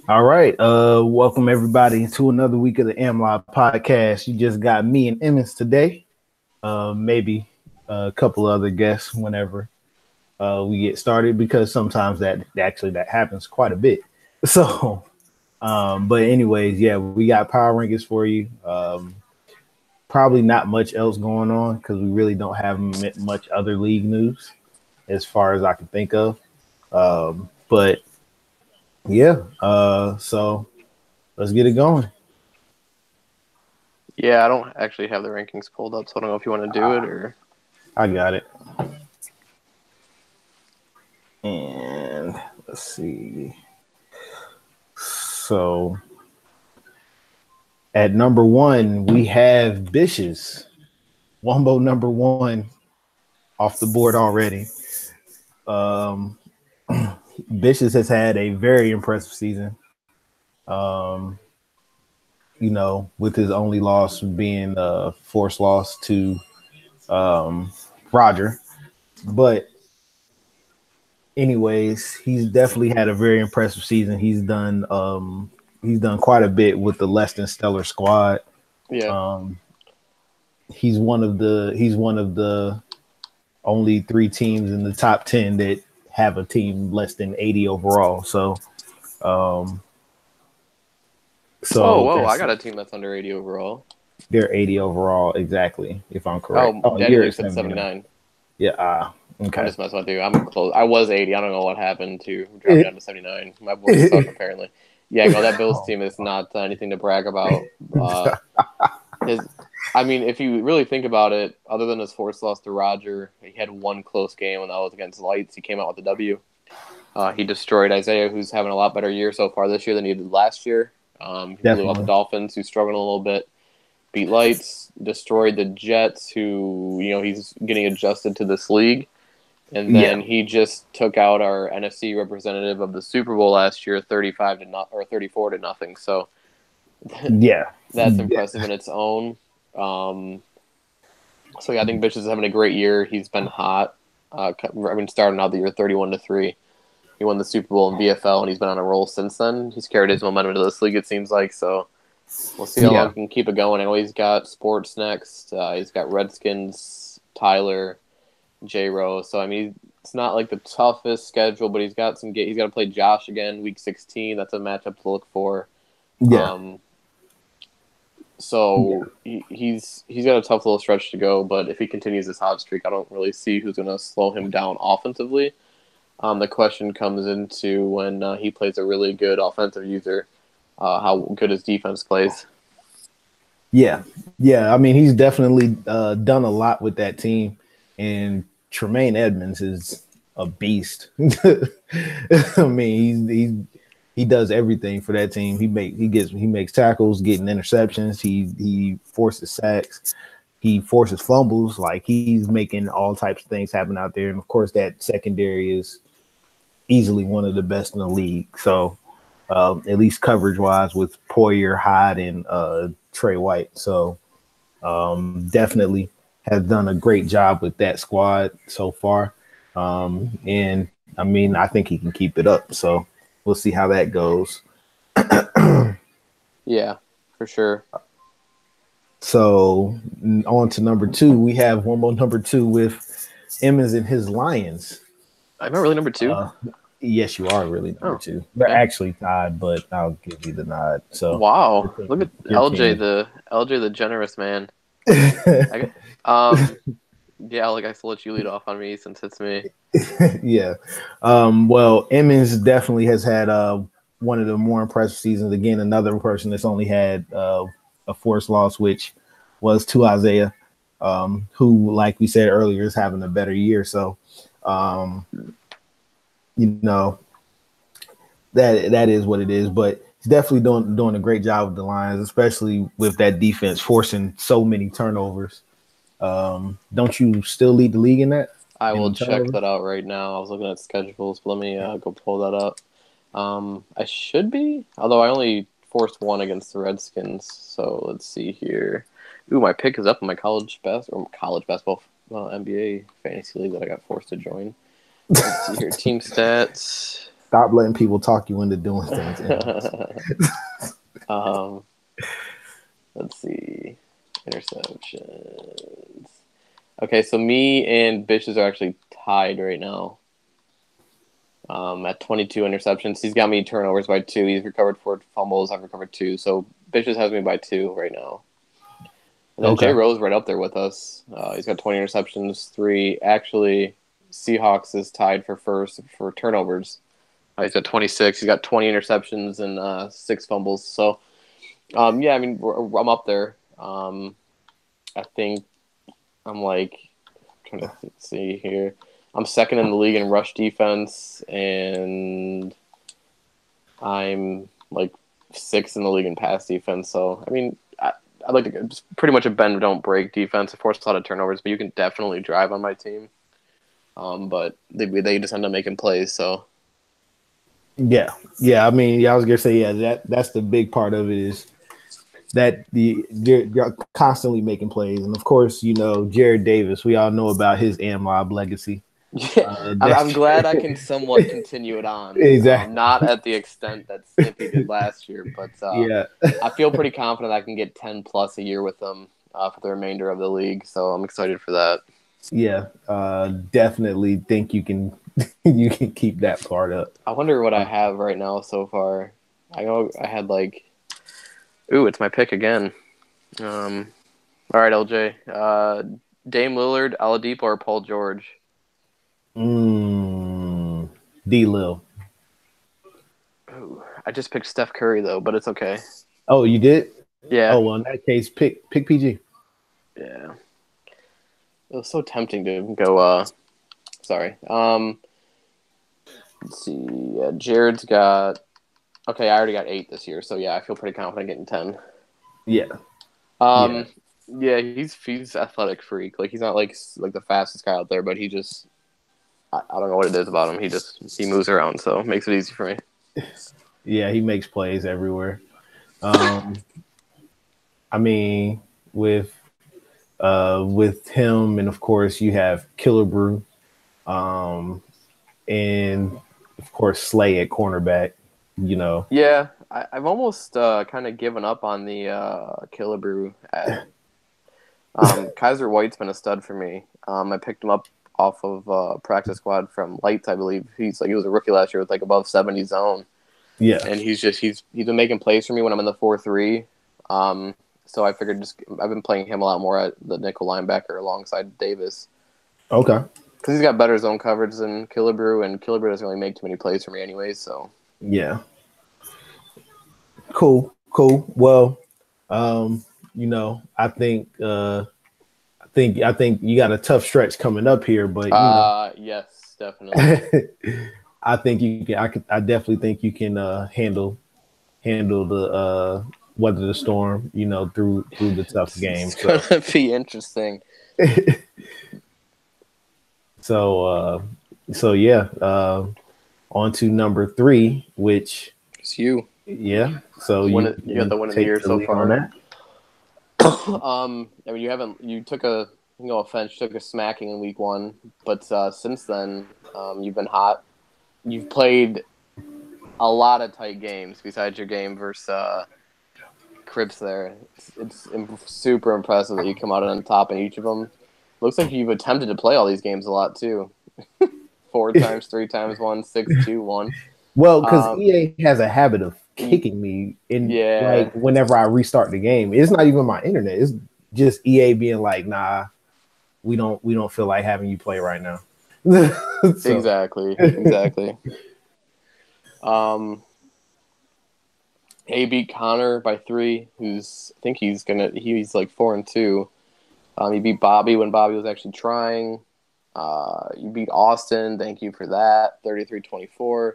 All right. Welcome everybody to another week of the AMLoB Podcast. You just got me and Emmons today. Maybe a couple other guests whenever we get started, because sometimes that happens quite a bit. So, but anyways, yeah, we got power rankings for you. Probably not much else going on because we really don't have much other league news as far as I can think of. But yeah, so let's get it going. Yeah, I don't actually have the rankings pulled up, so I don't know if you want to do it or. I got it. And let's see. So at number one, we have Bishes. Wombo number one off the board already. Bishes has had a very impressive season. With his only loss being a forced loss to Roger. But anyways, he's definitely had a very impressive season. He's done quite a bit with the less than stellar squad. Yeah. He's one of the only 3 teams in the top 10 that have a team less than 80 overall. So I got a team that's under 80 overall. They're 80 overall, exactly, if I'm correct. Danny said 79. Yeah, okay. I'm just messing with you. I'm close. I was 80. I don't know what happened to drop down to 79. My boys suck, apparently. Yeah, no, that Bills team is not anything to brag about. If you really think about it, other than his forced loss to Roger, he had one close game, and that was against Lights. He came out with a W. He destroyed Isaiah, who's having a lot better year so far this year than he did last year. He blew out the Dolphins, who's struggling a little bit. Beat Lights, destroyed the Jets, who, he's getting adjusted to this league. And then he just took out our NFC representative of the Super Bowl last year, 34 to nothing. So, yeah, that's impressive in its own. I think Bish is having a great year. He's been hot. Starting out the year 31-3. He won the Super Bowl in VFL, and he's been on a roll since then. He's carried his momentum into this league, it seems like. So we'll see how long he can keep it going. I know he's got sports next. He's got Redskins, Tyler, J-Row. So, it's not like the toughest schedule, but he's got he's got to play Josh again, week 16. That's a matchup to look for. Yeah. He's got a tough little stretch to go, but if he continues this hot streak, I don't really see who's going to slow him down offensively. The question comes into when he plays a really good offensive user, how good his defense plays. Yeah. He's definitely done a lot with that team, and Tremaine Edmonds is a beast. He does everything for that team. He makes tackles, getting interceptions. He forces sacks. He forces fumbles. Like, he's making all types of things happen out there. And of course, that secondary is easily one of the best in the league. So, at least coverage wise, with Poyer, Hyde, and Trey White. So, definitely has done a great job with that squad so far. And I think he can keep it up. So we'll see how that goes. Yeah, for sure. So on to number 2. We have one more number 2 with Emmons and his Lions. I'm not really number 2. Yes, you are really number 2. They're actually tied, but I'll give you the nod. So wow, look at LJ, the generous man. Yeah, I still let you lead off on me since it's me. Yeah. Well, Emmons definitely has had one of the more impressive seasons. Again, another person that's only had a forced loss, which was to Isaiah, who, like we said earlier, is having a better year. So, that is what it is. But he's definitely doing a great job with the Lions, especially with that defense forcing so many turnovers. Don't you still lead the league in that? I will check that out right now. I was looking at schedules, but let me go pull that up. I should be, although I only forced one against the Redskins. So let's see here. Ooh, my pick is up in my college basketball, NBA fantasy league that I got forced to join. Let's see here. Team stats. Stop letting people talk you into doing things. um, let's see. Interceptions. Okay, so me and Bitches are actually tied right now. At 22 interceptions. He's got me turnovers by 2. He's recovered 4 fumbles. I've recovered 2. So Bitches has me by 2 right now. And then Jay Rose right up there with us. He's got 20 interceptions, 3. Actually, Seahawks is tied for first for turnovers. He's got 26. He's got 20 interceptions and 6 fumbles. So, yeah, I mean, I'm up there. I think I'm trying to see here. I'm second in the league in rush defense, and I'm 6th in the league in pass defense. So, I mean, I like to just pretty much a bend don't break defense. Of course, a lot of turnovers, but you can definitely drive on my team. But they just end up making plays. So, yeah. I mean, I was gonna say, that's the big part of it is that they're constantly making plays, and of course, Jared Davis. We all know about his AMLoB legacy. Yeah, I'm glad I can somewhat continue it on. Exactly. Not at the extent that Snippy did last year, but yeah, I feel pretty confident I can get 10 plus a year with them for the remainder of the league. So I'm excited for that. Yeah, definitely think you can you can keep that part up. I wonder what I have right now so far. I know I had ooh, it's my pick again. All right, LJ. Dame Lillard, Oladipo, or Paul George? D-Lil. Ooh, I just picked Steph Curry though, but it's okay. Oh, you did? Yeah. Oh, well, in that case, pick PG. Yeah. It was so tempting to go. Sorry. Let's see. Jared's got. Okay, I already got 8 this year, so yeah, I feel pretty confident getting 10. Yeah. Yeah, he's athletic freak. He's not like the fastest guy out there, but he just I don't know what it is about him. He moves around, so it makes it easy for me. Yeah, he makes plays everywhere. I mean, with him, and of course you have Killer Brew, and of course Slay at cornerback. Yeah, I've almost kind of given up on the Killebrew. Kaiser White's been a stud for me. I picked him up off of practice squad from Lights, I believe. He was a rookie last year with above 70 zone. Yeah, and he's been making plays for me when I'm in the 4-3. So I figured I've been playing him a lot more at the nickel linebacker alongside Davis. Okay. Because he's got better zone coverage than Killebrew, and Killebrew doesn't really make too many plays for me anyways. So yeah. Cool. Well, I think you got a tough stretch coming up here, but yes, definitely. I think you can. I definitely think you can handle the weather the storm. Through the tough game. It's gonna be interesting. So yeah. On to number 3, which it's you. Yeah. So you got the win of the year so far. On that? I mean, you took a offense, took a smacking in week 1, but since then, you've been hot. You've played a lot of tight games besides your game versus Crips there. It's super impressive that you come out on top in each of them. Looks like you've attempted to play all these games a lot too. 4 times, 3 times 1, 6-2-1. Well, because EA has a habit of kicking me in whenever I restart the game. It's not even my internet. It's just EA being like, nah, we don't feel like having you play right now. Exactly. A beat Connor by 3, he's 4-2. He beat Bobby when Bobby was actually trying. You beat Austin. Thank you for that. 33-24.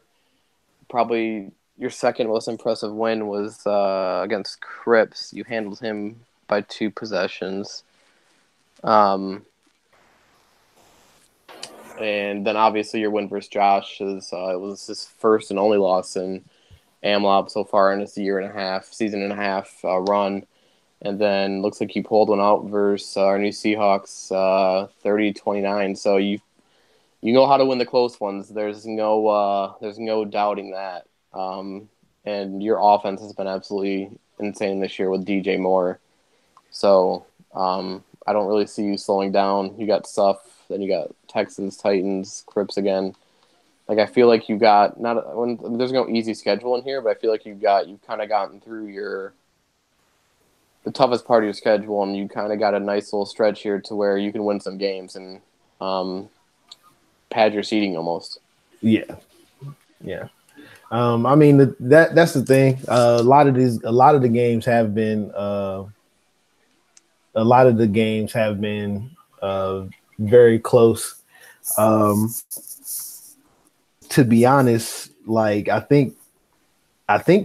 Probably your second most impressive win was against Crips. You handled him by 2 possessions. And then obviously your win versus Josh it was his first and only loss in AMLoB so far in this season and a half run. And then looks like you pulled one out versus our new Seahawks 30-29. So you know how to win the close ones. There's no doubting that. And your offense has been absolutely insane this year with DJ Moore. So I don't really see you slowing down. You got Suff, then you got Texans, Titans, Crips again. Like I feel like you got there's no easy schedule in here, but I feel like you've kind of gotten through the toughest part of your schedule, and you kind of got a nice little stretch here to where you can win some games and pad your seating almost. Yeah. I mean that's the thing. A lot of the games have been very close. To be honest, like I think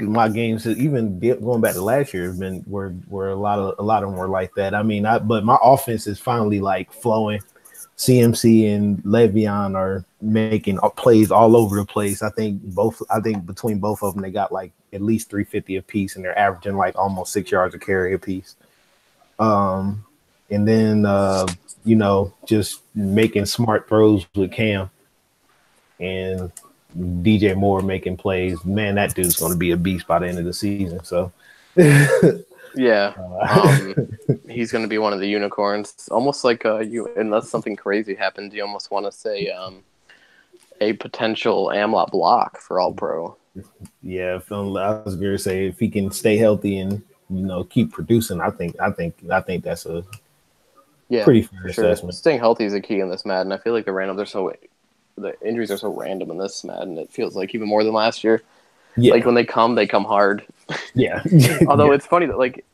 my games, even going back to last year, have been were a lot of them were like that. I mean, but my offense is finally like flowing. CMC and Le'Veon are making plays all over the place. I think between both of them, they got like at least 350 apiece, and they're averaging like almost 6 yards a carry apiece. And then just making smart throws with Cam and DJ Moore making plays. Man, that dude's going to be a beast by the end of the season. So. Yeah, he's going to be one of the unicorns. Almost like unless something crazy happens, you almost want to say a potential AMLoB block for All Pro. Yeah, I was going to say if he can stay healthy and keep producing, I think that's a pretty fair assessment. Staying healthy is a key in this Madden. I feel like the injuries are so random in this Madden. It feels like even more than last year. Yeah. Like when they come hard. Yeah. Although it's funny that like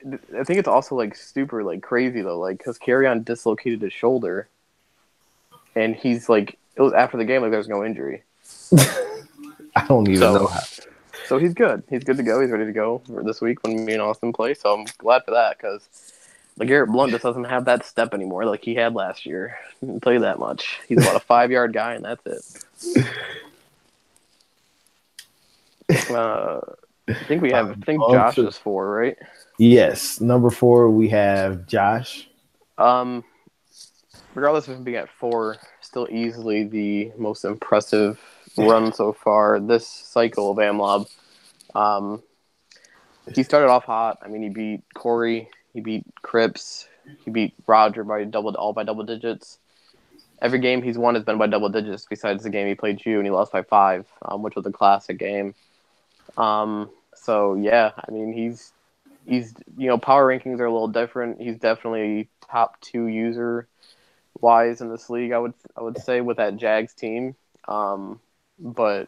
I think it's also like super like crazy though, like because Kerryon dislocated his shoulder, and he's like it was after the game like there's no injury. I don't even know how. So he's good. He's good to go. He's ready to go for this week when me and Austin play. So I'm glad for that because LeGarrette Blount just doesn't have that step anymore like he had last year. I'll tell you that much. He's about a 5-yard guy and that's it. I think Josh is 4, right? Yes, number 4 we have Josh. Regardless of him being at 4, still easily the most impressive run so far this cycle of AMLoB. He started off hot. I mean, he beat Corey, he beat Cripps, he beat Roger by double digits. Every game he's won has been by double digits. Besides the game he played you and he lost by 5, which was a classic game. So yeah, I mean he's power rankings are a little different. He's definitely top 2 user wise in this league. I would say with that Jags team. But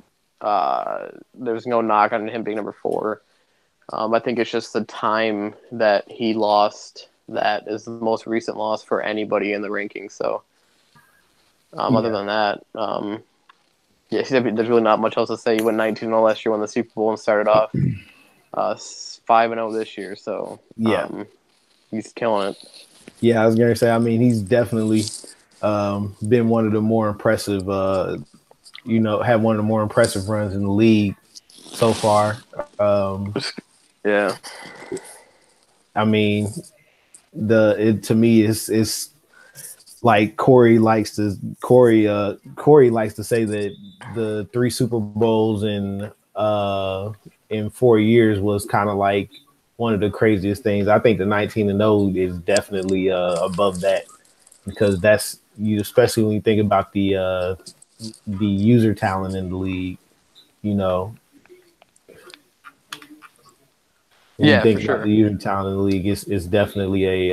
there's no knock on him being number 4. I think it's just the time that he lost that is the most recent loss for anybody in the rankings. So other than that, there's really not much else to say. He went 19-0 last year, won the Super Bowl, and started off 5-0 this year. So he's killing it. Yeah, I was gonna say. I mean, he's definitely been one of the more impressive. Had one of the more impressive runs in the league so far. Yeah. I mean, to me it's like Corey likes to say that the 3 Super Bowls in 4 years was kind of like one of the craziest things. I think the 19-0 is definitely above that because that's especially when you think about the user talent in the league, When you think about the user talent in the league, it's definitely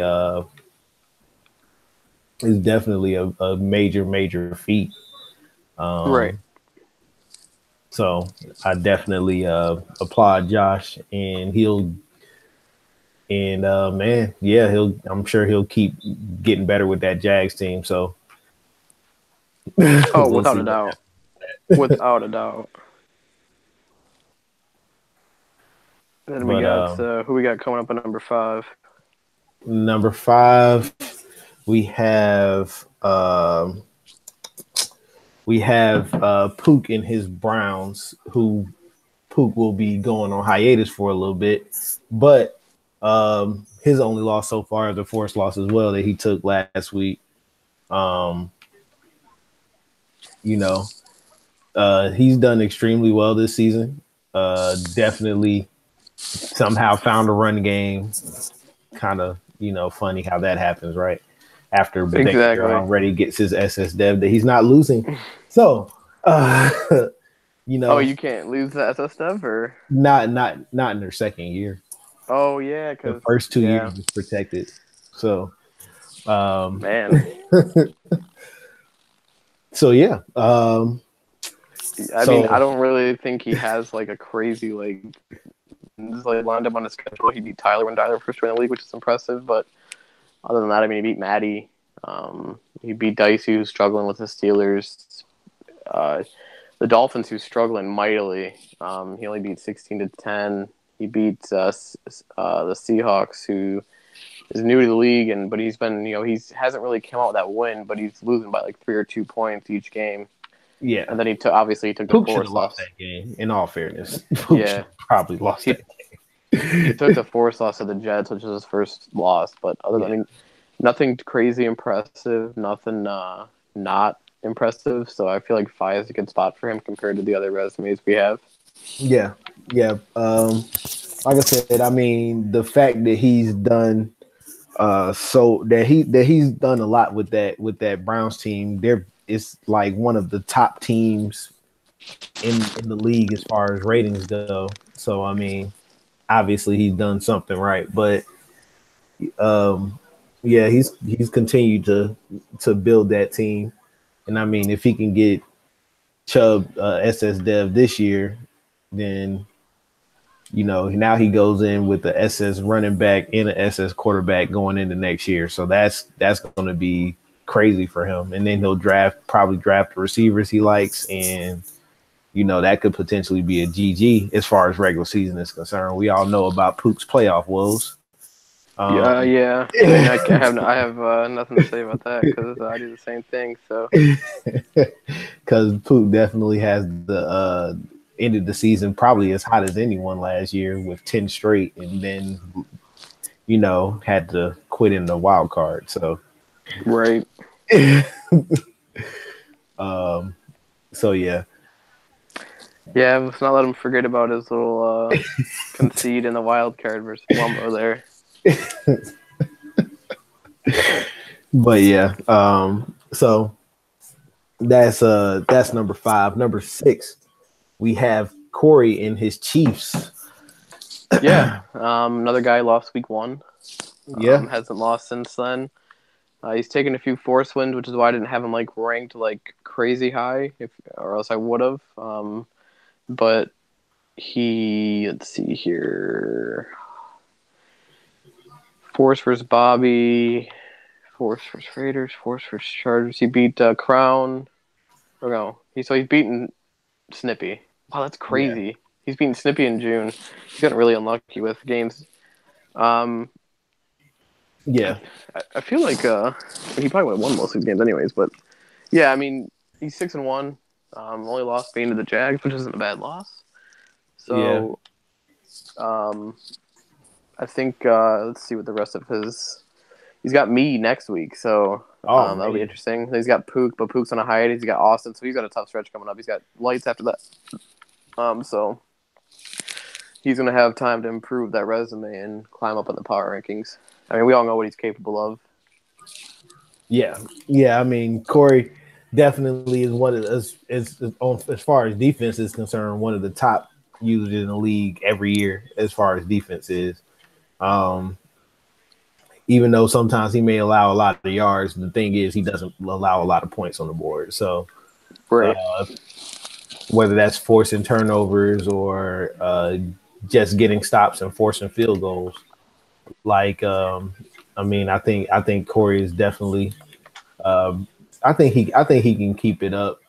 a major feat. Right. So I definitely applaud Josh, and I'm sure he'll keep getting better with that Jags team. So without a doubt. Without a doubt. Then we got who we got coming up at number 5. Number 5, we have Pook and his Browns, who Pook will be going on hiatus for a little bit, but his only loss so far is a forced loss as well that he took last week. you know, he's done extremely well this season. Definitely somehow found a run game. Kind of, funny how that happens, right? After Baker Exactly. already gets his SS dev that he's not losing. So, Oh, you can't lose the SS stuff, or not in their second year. oh yeah, The because first 2 years is protected. So, man, so yeah. I mean, I don't really think he has like a crazy like just like lined up on his schedule. He beat Tyler when Tyler first joined the league, which is impressive. But other than that, I mean, he beat Maddie. He beat Dicey, who's struggling with the Steelers. The Dolphins, who's struggling mightily. He only beat 16-10. He beat the Seahawks, who is new to the league, but he's been, he hasn't really come out with that win, but he's losing by like 3 or 2 points each game. Yeah, and then he obviously took Pook the force loss loss. that game. In all fairness, Pook probably lost that game. He took the force loss to the Jets, which was his first loss. But I mean, nothing crazy impressive, nothing not impressive. So I feel like 5 is a good spot for him compared to the other resumes we have. Yeah. Like I said, I mean, the fact that he's done so that he's done a lot with that Browns team. It's like one of the top teams in the league as far as ratings go. So I mean, obviously he's done something right, but he's continued to build that team. And I mean, if he can get Chubb SS Dev this year, then now he goes in with the SS running back and an SS quarterback going into next year. So that's going to be crazy for him. And then he'll probably draft the receivers he likes, and that could potentially be a GG as far as regular season is concerned. We all know about Pook's playoff woes. Yeah. I mean, I have nothing to say about that because I do the same thing. So, because Pook definitely has the ended the season probably as hot as anyone last year with 10 straight, and then had to quit in the wild card. So, right. So yeah. Yeah, let's not let him forget about his little concede in the wild card versus Wumbo there. But yeah, so that's number 5. Number 6, we have Corey and his Chiefs. Yeah, another guy lost week 1. Hasn't lost since then. He's taken a few force wins, which is why I didn't have him like ranked like crazy high, or else I would have. But let's see here. Force versus Bobby, Force versus Raiders, Force versus Chargers. He beat Crown. Oh no, he's beaten Snippy. Wow, that's crazy. Yeah. He's beaten Snippy in June. He's gotten really unlucky with games. Yeah, I feel like he probably would have won most of these games anyways. But yeah, I mean, he's 6-1. Only lost being to the Jags, which isn't a bad loss. So, I think let's see what the rest of his. He's got me next week, so that'll be interesting. He's got Pook, but Pook's on a hiatus. He's got Austin, so he's got a tough stretch coming up. He's got Lights after that. So he's gonna have time to improve that resume and climb up in the power rankings. I mean, we all know what he's capable of. Yeah. I mean, Corey definitely is one of as far as defense is concerned, one of the top users in the league every year as far as defense is. Even though sometimes he may allow a lot of yards, the thing is he doesn't allow a lot of points on the board. So, right. Whether that's forcing turnovers or just getting stops and forcing field goals, I mean, I think Corey is definitely. I think he can keep it up.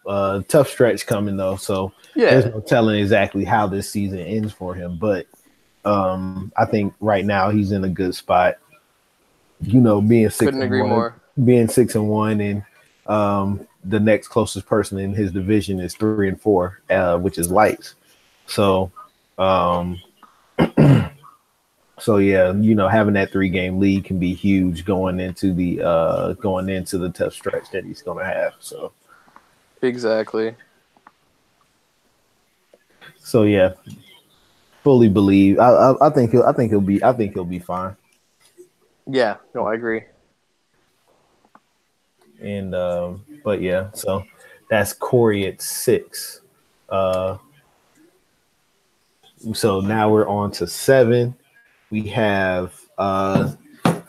Tough stretch coming though, so there's no telling exactly how this season ends for him. But I think right now he's in a good spot. Being 6-1, being 6-1, and the next closest person in his division is 3-4, which is Lights. So, so yeah, having that 3-game lead can be huge going into the tough stretch that he's going to have. So, Exactly. So yeah, fully believe. I think he'll be fine. Yeah, no, I agree. And but yeah, so that's Corey at 6. Uh, so now we're on to 7. We have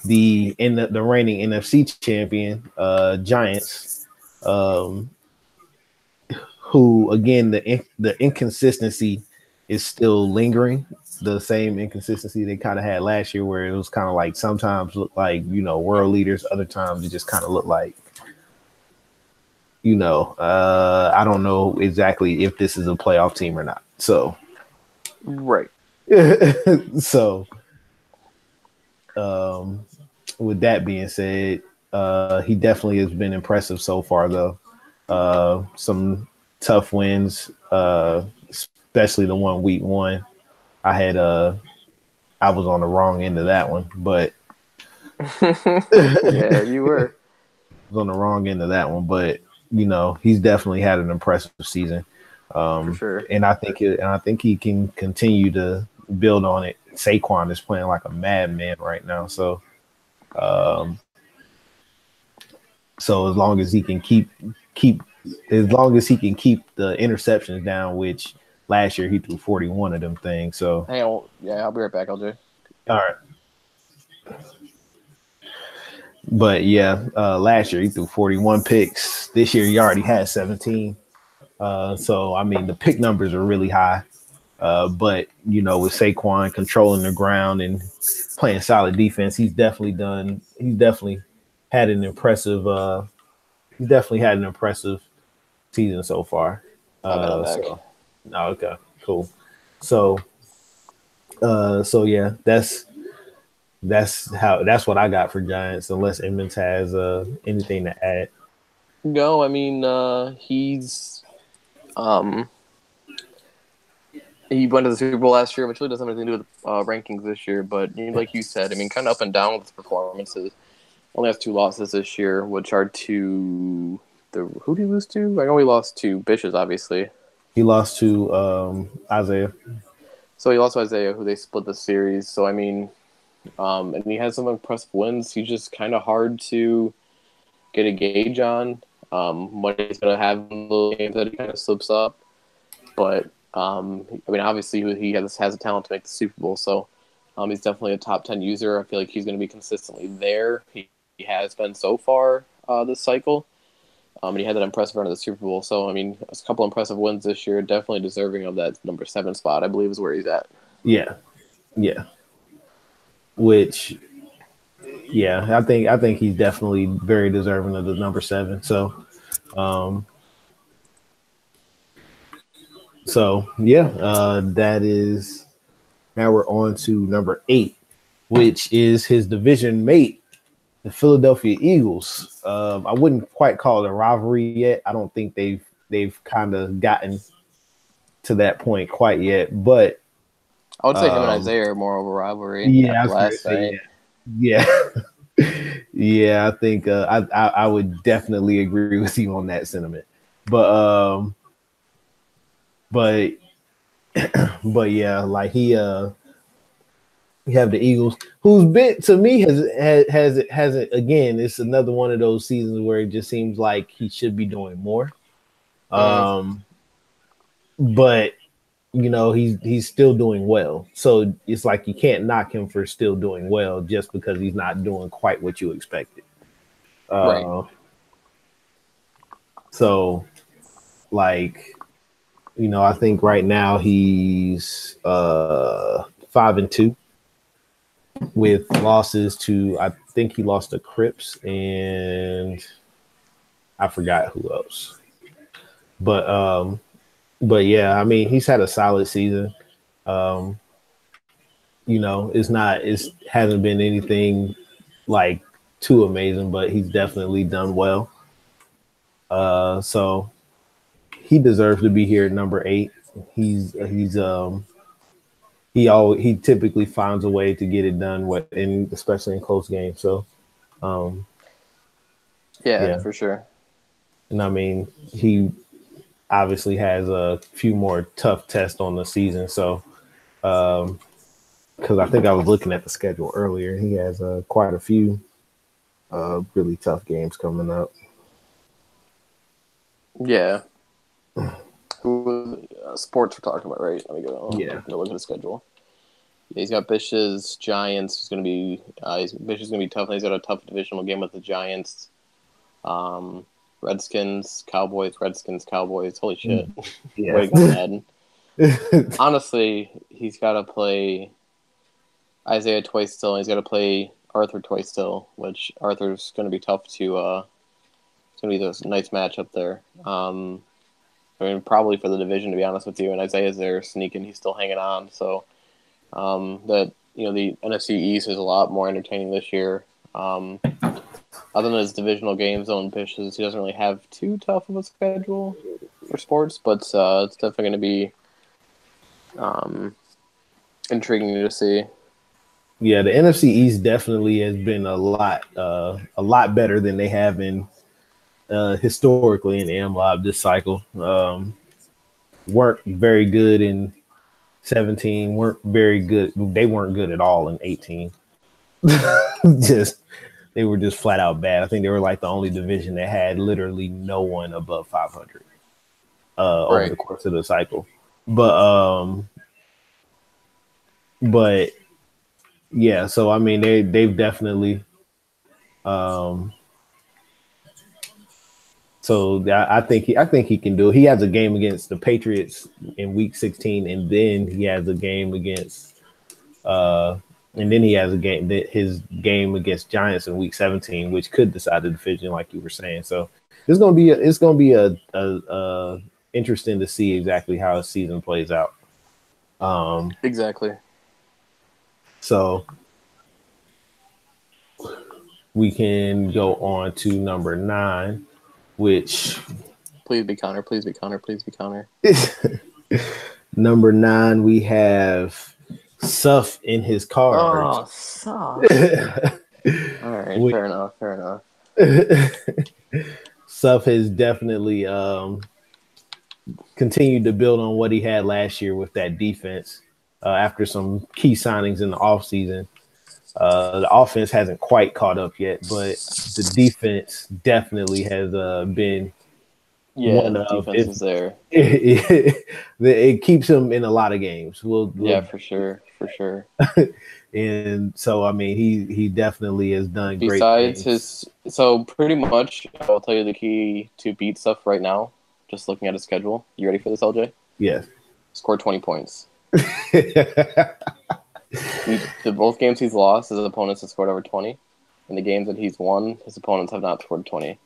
the reigning NFC champion, Giants, um, who again the inconsistency is still lingering. The same inconsistency they kind of had last year, where it was kind of like sometimes look like world leaders, other times it just kind of looked like I don't know exactly if this is a playoff team or not. So Right. so um, with that being said, he definitely has been impressive so far, though. Some tough wins, especially the one week 1. I had I was on the wrong end of that one, but Yeah, you were. was on the wrong end of that one, but he's definitely had an impressive season. For sure. And I think he can continue to build on it. Saquon is playing like a madman right now, so so as long as he can keep as long as he can keep the interceptions down, which last year he threw 41 of them things. So Hang on. Yeah, I'll be right back, LJ. all right. But yeah, last year he threw 41 picks. This year he already had 17. So I mean the pick numbers are really high. But with Saquon controlling the ground and playing solid defense, he's definitely had an impressive season so far. I'm back. So okay, cool. So so yeah, that's what I got for Giants, unless Edmonds has anything to add. No, I mean he's he went to the Super Bowl last year, which really doesn't have anything to do with rankings this year. But like you said, I mean, kind of up and down with his performances. Only has 2 losses this year, which are to who did he lose to? I know he lost to Bitches, obviously. He lost to Isaiah. So he lost to Isaiah, who they split the series. So I mean, and he has some impressive wins. He's just kind of hard to get a gauge on. What he's gonna have in little games that he kind of slips up, but I mean, obviously he has the talent to make the Super Bowl. So he's definitely a top 10 user. I feel like he's going to be consistently there. He has been so far this cycle. And he had that impressive run of the Super Bowl. So, I mean, a couple impressive wins this year. Definitely deserving of that number 7 spot, I believe, is where he's at. Yeah. Yeah. Which, yeah, I think he's definitely very deserving of the number 7. So, that is, now we're on to number 8, which is his division mate, the Philadelphia Eagles. I wouldn't quite call it a rivalry yet. I don't think they've kind of gotten to that point quite yet, but I would say him and Isaiah are more of a rivalry. yeah, after last night. yeah. Yeah, I think I would definitely agree with you on that sentiment. But but but yeah, like you have the Eagles, whose bit to me has again, it's another one of those seasons where it just seems like he should be doing more. But he's still doing well. So it's like you can't knock him for still doing well just because he's not doing quite what you expected. Right. So like, I think right now he's 5-2 with losses to, I think he lost to Crips and I forgot who else. But yeah, I mean, he's had a solid season. It hasn't been anything like too amazing, but he's definitely done well. So he deserves to be here at number 8. He typically finds a way to get it done, especially in close games. So Yeah, for sure. And I mean, he obviously has a few more tough tests on the season. So, because I think I was looking at the schedule earlier, he has quite a few really tough games coming up. Yeah. Sports we're talking about, right? Let me go. Yeah. Look at the schedule. Yeah, he's got Bish's Giants. He's going to be Bish is going to be tough. And he's got a tough divisional game with the Giants. Redskins, Cowboys, Redskins, Cowboys. Holy shit! Yeah. Way to go, Madden. Honestly, he's got to play Isaiah twice still. And he's got to play Arthur twice still, which Arthur's going to be tough to. It's going to be a nice matchup there. I mean, probably for the division, to be honest with you. And Isaiah's there sneaking; he's still hanging on. So, the NFC East is a lot more entertaining this year. Other than his divisional games on pitches, he doesn't really have too tough of a schedule for sports, but it's definitely going to be intriguing to see. Yeah, the NFC East definitely has been a lot better than they have been historically in AMLoB this cycle. Weren't very good in 17. Weren't very good. They weren't good at all in 18. They were just flat out bad. I think they were like the only division that had literally no one above 500 over the course of the cycle. But yeah, so I mean they've definitely so I think he can do it. He has a game against the Patriots in week 16, and then he has a game against his game against Giants in week 17, which could decide the division, like you were saying. So it's gonna be a interesting to see exactly how his season plays out. Exactly. So we can go on to number 9, which please be Connor. Please be Connor. Please be Connor. Number 9, we have Suff in his cards. Oh, Suff. All right, fair enough. Suff has definitely continued to build on what he had last year with that defense after some key signings in the offseason. The offense hasn't quite caught up yet, but the defense definitely has been one of defense is there. It keeps him in a lot of games. Yeah, for sure. And so, I mean, he definitely has done great. Besides so pretty much, I'll tell you the key to beat Suff right now. Just looking at his schedule. You ready for this, LJ? Yes. Score 20 points. Both games he's lost, his opponents have scored over 20. In the games that he's won, his opponents have not scored 20.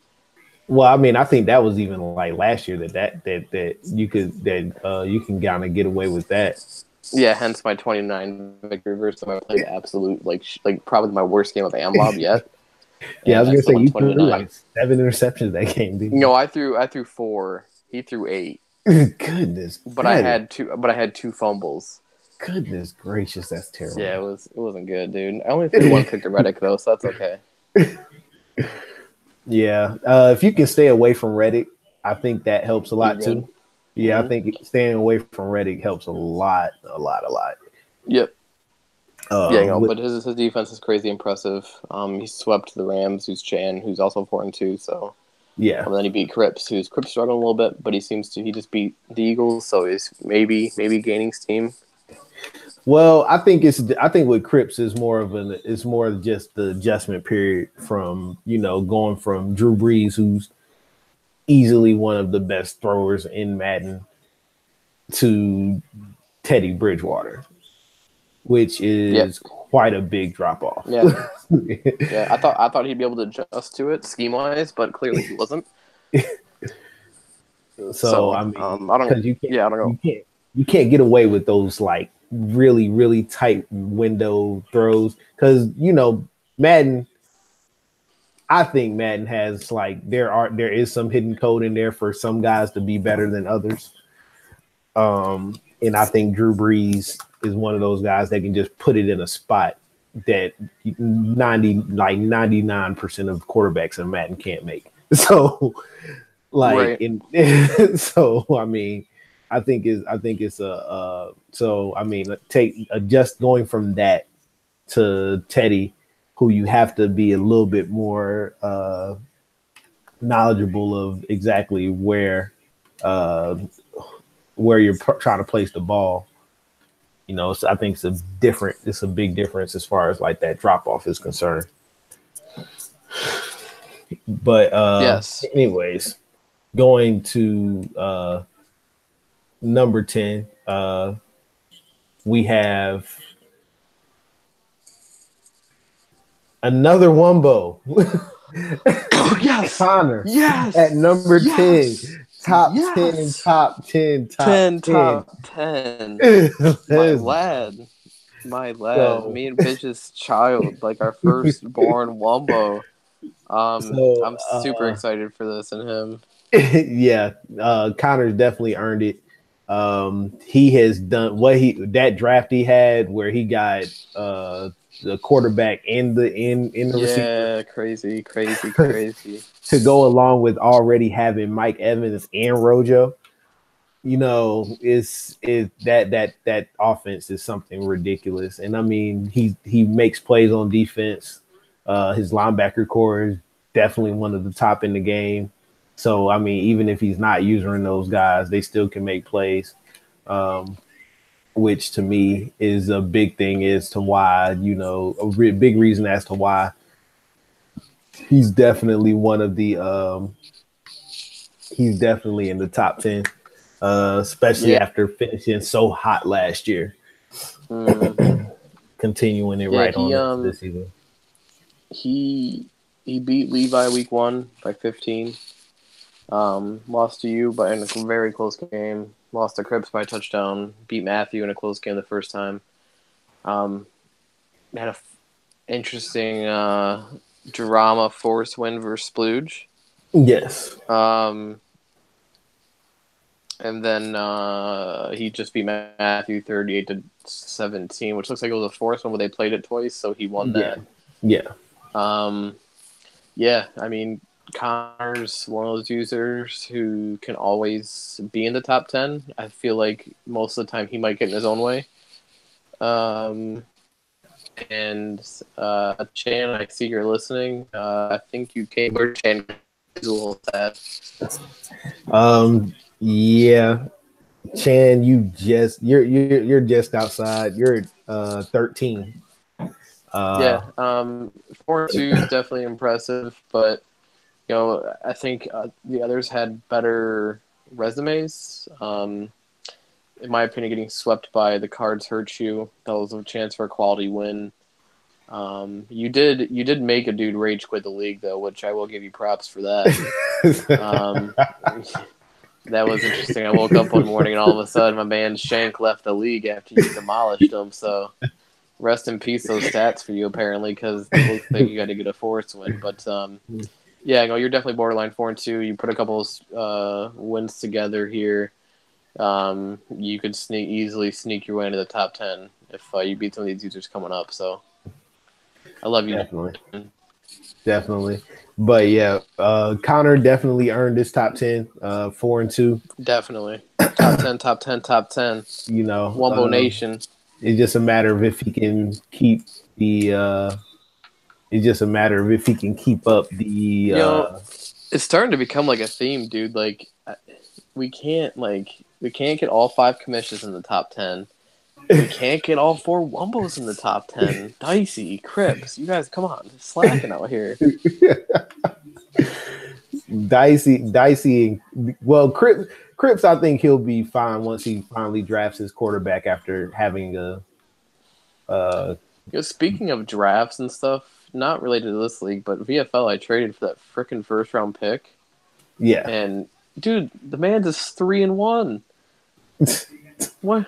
Well, I mean, I think that was even like last year that you can kind of get away with that. Yeah, hence my 29 victory versus I played absolute like probably my worst game of AMLoB yet. Yeah, I was gonna say you threw like 7 interceptions that game, didn't you? No, I threw 4. He threw 8. Goodness. But I had 2 fumbles. Goodness gracious, that's terrible. Yeah, it wasn't good, dude. I only threw 1 pick to Reddick though, so that's okay. Yeah, if you can stay away from Reddick, I think that helps a lot too. Yeah, I think staying away from Reddick helps a lot. Yep. But his defense is crazy impressive. He swept the Rams, who's Chan, who's also 4-2. So yeah. And then he beat Cripps, who's struggling a little bit, but he just beat the Eagles, so he's maybe gaining steam. Well, I think with Cripps is more of just the adjustment period from going from Drew Brees, who's easily one of the best throwers in Madden, to Teddy Bridgewater, which is quite a big drop off. Yeah, yeah. I thought he'd be able to adjust to it scheme wise, but clearly he wasn't. So I mean, I don't know. You can't get away with those like really, really tight window throws because Madden. I think Madden has there is some hidden code in there for some guys to be better than others. And I think Drew Brees is one of those guys that can just put it in a spot that 99% of quarterbacks in Madden can't make. So Like, Right. so I mean, I think it's so I mean, take just going from that to Teddy, who you have to be a little bit more knowledgeable of exactly uh, where you're trying to place the ball. You know, so I think it's a big difference as far as like that drop off is concerned. But Yes. anyways, going to number 10, we have another Wumbo. Oh, yes. Connor Yes. at number 10. Yes. Top 10, Yes. top 10, top 10, 10. top 10. My Let's lad. My lad. go. Me and Bitch's child. Like our firstborn Wumbo. So, I'm super excited for this and him. yeah, Connor's definitely earned it. He has done that draft he had where he got the quarterback and the receiver. Yeah, crazy. To go along with already having Mike Evans and Rojo. You know, is that offense is something ridiculous. And I mean, he makes plays on defense. His linebacker core is definitely one of the top in the game. So I mean, even if he's not using those guys, they still can make plays. Which to me is a big thing as to why, you know, big reason as to why he's definitely one of the he's definitely in the top 10, especially after finishing so hot last year. Continuing it right on into this season. He beat Levi week 1 by 15. Lost to you by in a very close game. Lost to Cripps by a touchdown. Beat Matthew in a close game the first time. Had a interesting drama force win versus Splooge. Yes. And then he just beat Matthew 38-17, which looks like it was a forced one where they played it twice, so he won that. Yeah. Yeah, I mean, Connor's one of those users who can always be in the top 10. I feel like most of the time he might get in his own way. And Chan, I see you're listening. I think you came where Chan is a little sad. Yeah. Chan, you're just outside. You're 13. Yeah, 4-2 is definitely impressive, but you know, I think the others had better resumes. In my opinion, getting swept by the Cards hurt you. That was a chance for a quality win. You did make a dude rage quit the league though, which I will give you props for that. That was interesting. I woke up one morning and all of a sudden my man Shank left the league after you demolished him. So rest in peace those stats for you apparently, because it looks like you got to get a forced win. But yeah, no, you're definitely borderline 4-2. You put a couple of wins together here. You could easily sneak your way into the top 10 if you beat some of these users coming up. So I love you. Definitely. But yeah, Connor definitely earned this top 10, 4-2. Definitely. Top 10, top 10, top 10. You know, Wumbo Nation. It's just a matter of if he can keep the it's just a matter of if he can keep up the you know, it's starting to become like a theme, dude. Like we can't get all 5 commissions in the top 10. We can't get all 4 Wumbos in the top 10. Dicey, Cripps, you guys, come on, slacking out here. Dicey. Well, Cripps, I think he'll be fine once he finally drafts his quarterback after having a. Speaking of drafts and stuff, not related to this league, but VFL, I traded for that freaking first round pick. Yeah, and dude, the man's is 3-1. What?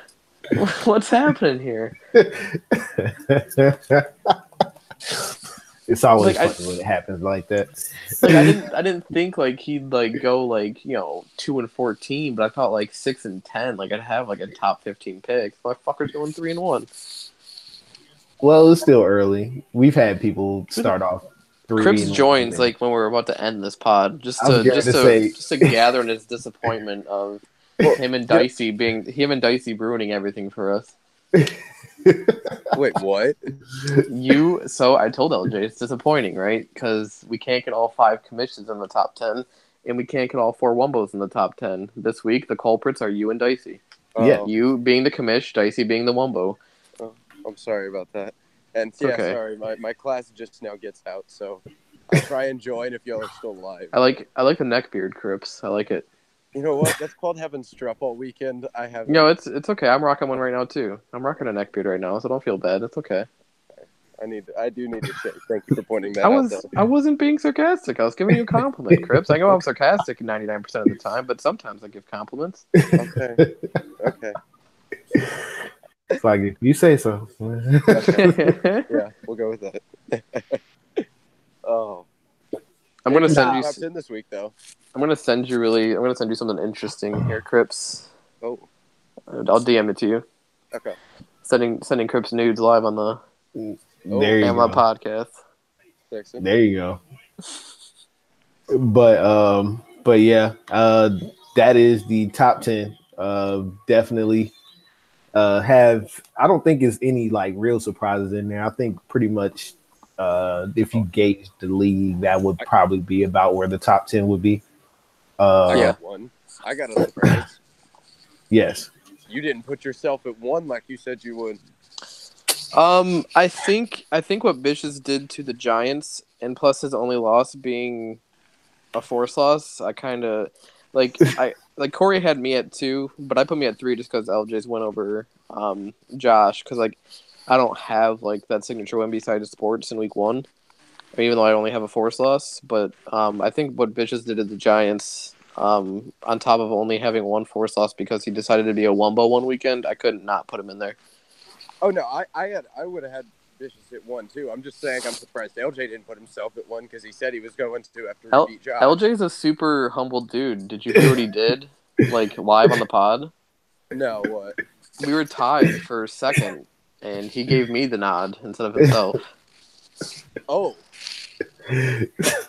What's happening here? It's always funny when it happens like that. Like I didn't think like he'd like go like 2-14, but I thought like 6-10. Like I'd have like a top 15 pick. Motherfucker's going 3-1. Well, it's still early. We've had people start off Cripps joins like when we're about to end this pod, just to gather in his disappointment of him and Dicey ruining everything for us. Wait, what? So I told LJ it's disappointing, right? Because we can't get all 5 commissions in the top 10, and we can't get all 4 Wumbos in the top 10 this week. The culprits are you and Dicey. Yeah, you being the commish, Dicey being the Wumbo. Oh, I'm sorry about that. And okay. Sorry, my class just now gets out, so I'll try and join if y'all are still alive. I like the neckbeard, Cripps. I like it. You know what? That's called having strep all weekend. I have. No, it's okay. I'm rocking one right now too. I'm rocking a neckbeard right now, so don't feel bad. It's okay. I do need to shave. Thank you for pointing that out. I wasn't being sarcastic. I was giving you a compliment, Cripps. I know I'm sarcastic 99% of the time, but sometimes I give compliments. Okay. It's like if you say so. Yeah, we'll go with that. Oh. I'm gonna send you this week though. I'm gonna send you something interesting here, Cripps. Oh. I'll DM it to you. Okay. Sending Cripps nudes live on the AMLoB Podcast. There you go. But yeah, that is the top 10. Definitely I don't think it's any like real surprises in there. I think pretty much if you gauge the league, that would probably be about where the top 10 would be. I got one. I got a surprise. Yes. You didn't put yourself at 1 like you said you would. I think what Bishes did to the Giants, and plus his only loss being a forced loss, I kind of like Corey had me at 2, but I put me at 3 just because LJ's went over Josh, because like I don't have like that signature win besides sports in week 1, even though I only have a forced loss. But I think what Bishes did to the Giants, on top of only having 1 forced loss because he decided to be a Wumbo one weekend, I couldn't not put him in there. Oh no, I would have had Vicious at 1 too. I'm just saying I'm surprised LJ didn't put himself at 1 because he said he was going to after he beat Josh. LJ's a super humble dude. Did you hear what he did? Like live on the pod? No, what? We were tied for second, and he gave me the nod instead of himself. Oh.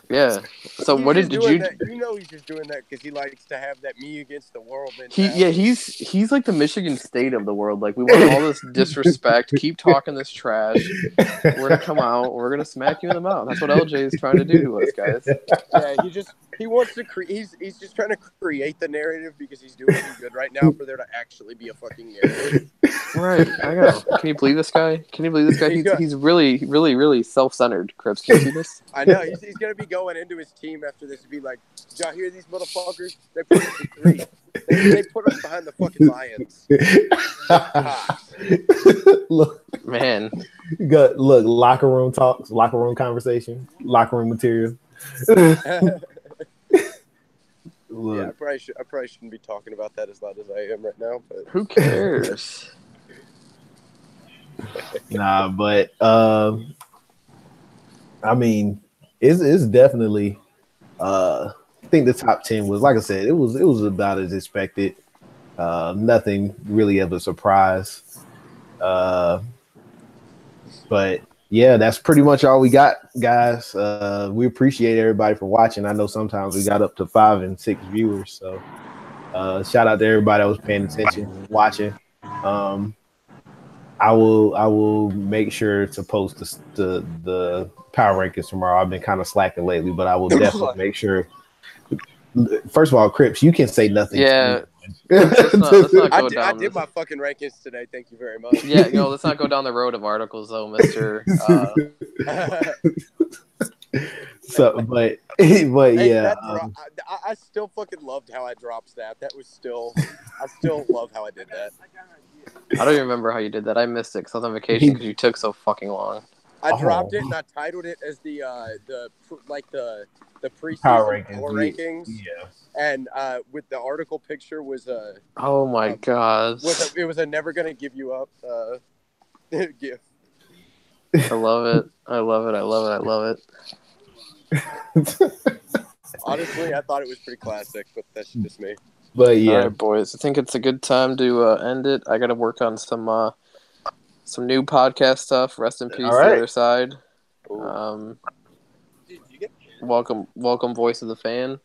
Yeah. So what did you? That, you know he's just doing that because he likes to have that me against the world mentality. He's like the Michigan State of the world. Like we want all this disrespect. Keep talking this trash. We're gonna come out. We're gonna smack you in the mouth. That's what LJ is trying to do to us, guys. Yeah, he wants to create. He's just trying to create the narrative because he's doing too good right now for there to actually be a fucking narrative. Right. I know. Can you believe this guy? He's really, really, really self-centered. Cripps, can you see this? I know. He's gonna be going into his team after this to be like, did y'all hear these motherfuckers? They put us at 3. They put us behind the fucking Lions. Look, man. Locker room talks, locker room conversation, locker room material. Yeah, I probably shouldn't be talking about that as loud as I am right now. But who cares? Nah, but I mean, it's definitely. I think the top 10 was, like I said, it was about as expected. Nothing really of a surprise. But yeah, that's pretty much all we got, guys. We appreciate everybody for watching. I know sometimes we got up to 5 and 6 viewers, so shout out to everybody that was paying attention, watching. I will make sure to post the power rankings tomorrow. I've been kind of slacking lately, but I will definitely make sure. First of all, Cripps, you can say nothing. Yeah. Let's not go down. I did my fucking rankings today. Thank you very much. Yeah, let's not go down the road of articles, though, Mister. But hey, yeah, I still fucking loved how I dropped that. I still love how I did that. I don't even remember how you did that. I missed it because I was on vacation because you took so fucking long. I dropped it and I titled it as the preseason power rankings. Yeah. And with the article picture was oh my god! It was a never gonna give you up gift. I love it. I love it. Honestly, I thought it was pretty classic, but that's just me. But yeah, all right, boys. I think it's a good time to end it. I got to work on some new podcast stuff. Rest in peace, all right. The Other Side. welcome, voice of the fan.